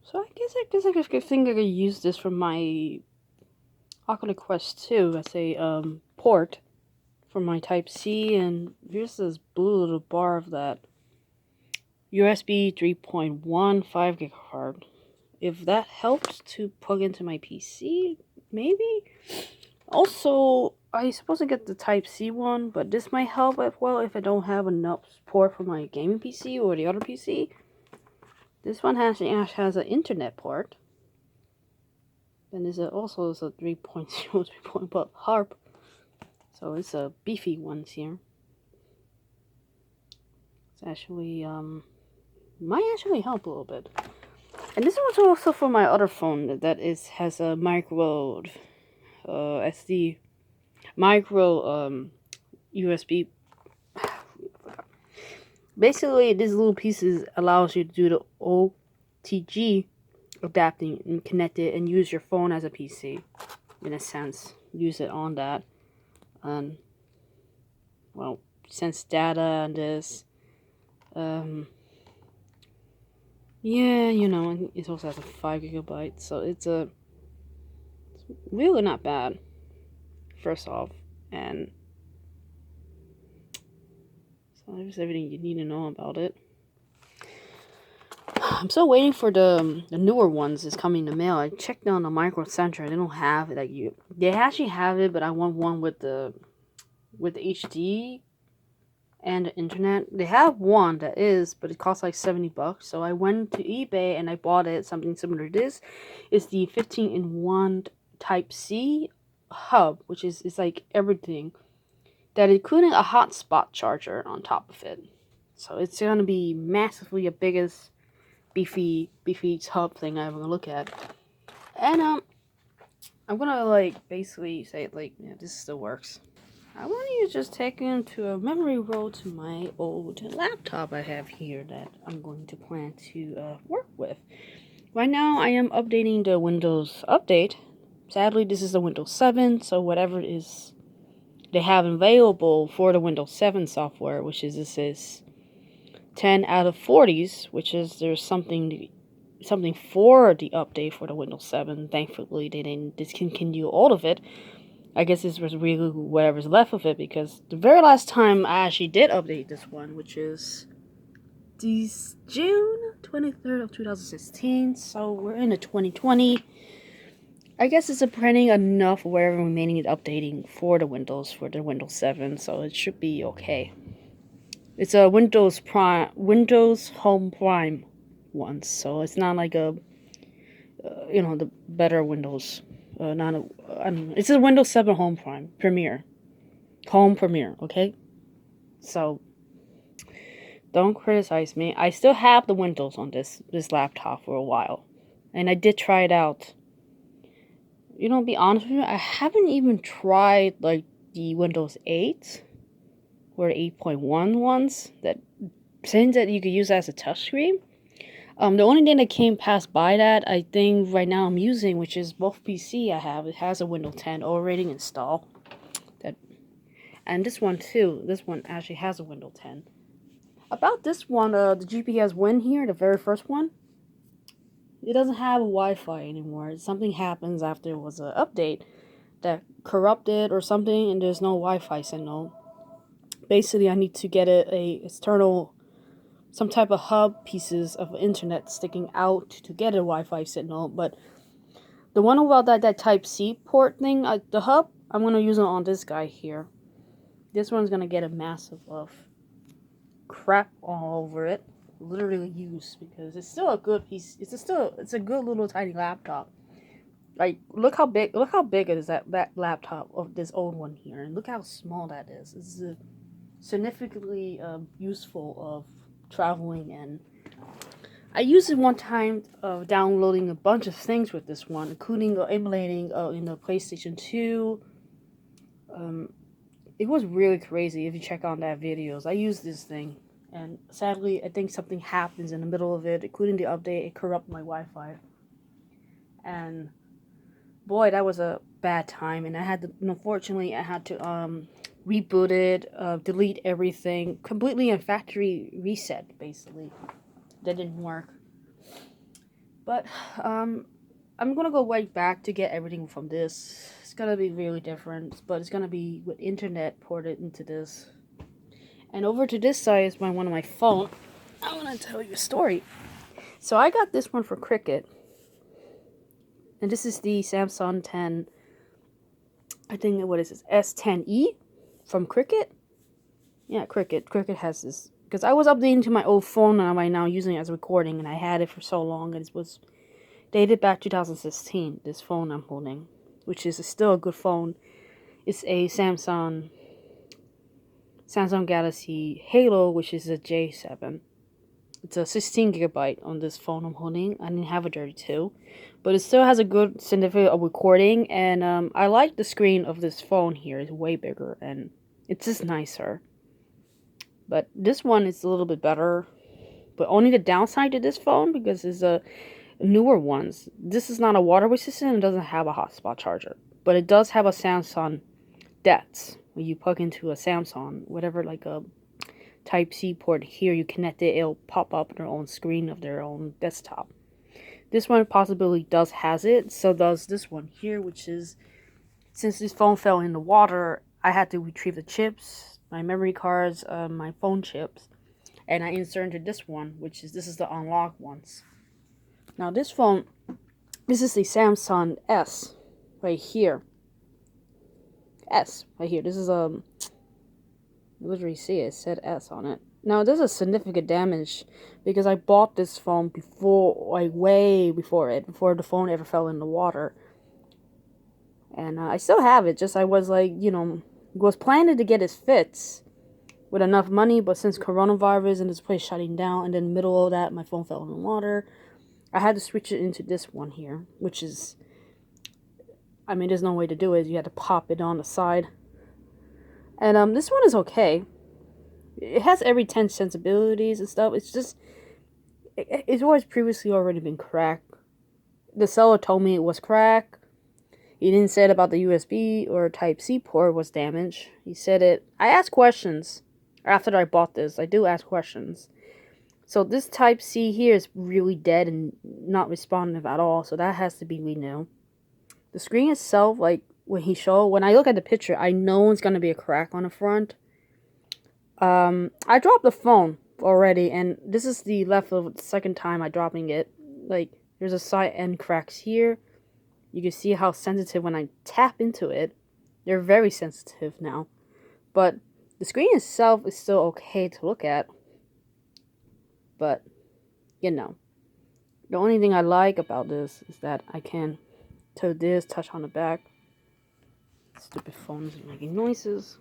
So I could think I could use this for my Oculus Quest 2 as a port for my Type C, and here's this blue little bar of that USB 3.1 5 gig card. If that helps to plug into my PC, maybe. Also, I supposed to get the Type C one, but this might help as well if I don't have enough support for my gaming PC or the other PC. This one has an internet port. Then there's also a 3.0 3.1 harp. So it's a beefy ones here. It's actually might actually help a little bit. And this one's also for my other phone that has a micro SD micro USB. Basically, this little pieces allows you to do the OTG adapting and connect it and use your phone as a PC, in a sense. Use it on that, and well, sense data and this. Yeah, you know, it also has a 5 gigabyte, so it's really not bad. First off, and so there's everything you need to know about it. I'm still waiting for the newer ones. Is coming in the mail. I checked on the Micro Center. They don't have it. They actually have it, but I want one with the HD and the internet. They have one that is, but it costs like $70. So I went to eBay and I bought it. Something similar to this. It's the 15-in-1 Type C hub, which is like everything. That including a hotspot charger on top of it. So it's gonna be massively the biggest beefy hub thing I ever gonna look at. And I'm gonna like basically say like, yeah, this still works. I want you to just take into a memory roll to my old laptop I have here that I'm going to plan to work with. Right now I am updating the Windows update. Sadly, this is the Windows 7, so whatever is they have available for the Windows 7 software, which is this is 10 out of 40s, which is there's something for the update for the Windows 7. Thankfully, they didn't discontinue all of it. I guess this was really whatever's left of it, because the very last time I actually did update this one, which is this June 23rd of 2016, so we're in the 2020. I guess it's printing enough of whatever remaining updating for the Windows 7, so it should be okay. It's a Windows Home Prime one, so it's not like a the better Windows. It's a Windows 7 Home Prime Premiere, okay? So don't criticize me. I still have the Windows on this laptop for a while, and I did try it out. Be honest with you, I haven't even tried like the Windows 8 or 8.1 ones that saying that you could use that as a touchscreen. The only thing that came past by that, I think right now I'm using, which is both PC I have, it has a Windows 10 already installed. And this one too. This one actually has a Windows 10. About this one, the GPS Win here, the very first one, it doesn't have Wi-Fi anymore. Something happens after it was an update that corrupted or something, and there's no Wi-Fi signal. Basically, I need to get a external, some type of hub pieces of internet sticking out to get a Wi-Fi signal. But the one about that Type C port thing, the hub, I'm gonna use it on this guy here. This one's gonna get a massive of crap all over it, literally used, because it's still a good piece. It's a good little tiny laptop. Like look how big it is that laptop of this old one here, and look how small that is. It's significantly useful of traveling, and I used it one time of downloading a bunch of things with this one, including emulating in the PlayStation 2. It was really crazy if you check on that videos. I used this thing, and sadly I think something happens in the middle of it, including the update. It corrupted my Wi-Fi, and boy, that was a bad time. And unfortunately I had to reboot it, delete everything completely, and factory reset basically. That didn't work. But I'm gonna go right back to get everything from this. It's gonna be really different, but it's gonna be with internet ported into this. And over to this side is one of my phone. I'm gonna tell you a story. So I got this one for Cricket, and this is the Samsung 10. I think what is this S10e from Cricket? Yeah, Cricket. Cricket has this because I was updating to my old phone and I'm right now using it as a recording, and I had it for so long, and it was dated back 2016. This phone I'm holding, which is still a good phone. It's a Samsung Galaxy Halo, which is a J7. It's a 16 gigabyte on this phone I'm holding. I didn't have a 32, but it still has a good significant of recording, and I like the screen of this phone here. It's way bigger and it's just nicer. But this one is a little bit better, but only the downside to this phone because it's a newer ones. This is not a water resistant and doesn't have a hotspot charger, but it does have a Samsung DeX. When you plug into a Samsung, whatever, like a Type-C port here, you connect it, it'll pop up their own screen of their own desktop. This one possibly does has it, so does this one here, which is, since this phone fell in the water, I had to retrieve the chips, my memory cards, my phone chips, and I inserted this one, this is the unlock ones. Now this phone, this is the Samsung S, right here. S, right here. This is you literally see it said S on it. Now there's a significant damage because I bought this phone before, like way before the phone ever fell in the water. And I still have it, just I was like, was planning to get it fixed with enough money, but since coronavirus and this place shutting down, and then in the middle of that, my phone fell in the water, I had to switch it into this one here, which is, I mean, there's no way to do it. You had to pop it on the side. And this one is okay. It has every 10 sensibilities and stuff. It's just, it's always previously already been cracked. The seller told me it was cracked. He didn't say it about the USB or Type-C port was damaged. He said it. I asked questions after I bought this. I do ask questions. So this Type-C here is really dead and not responsive at all. So that has to be renewed. The screen itself, like when I look at the picture, I know it's gonna be a crack on the front. I dropped the phone already, and this is the second time I dropping it. Like there's a side end cracks here. You can see how sensitive when I tap into it. They're very sensitive now. But the screen itself is still okay to look at. But, the only thing I like about this is that I can touch on the back. Stupid phone is making noises.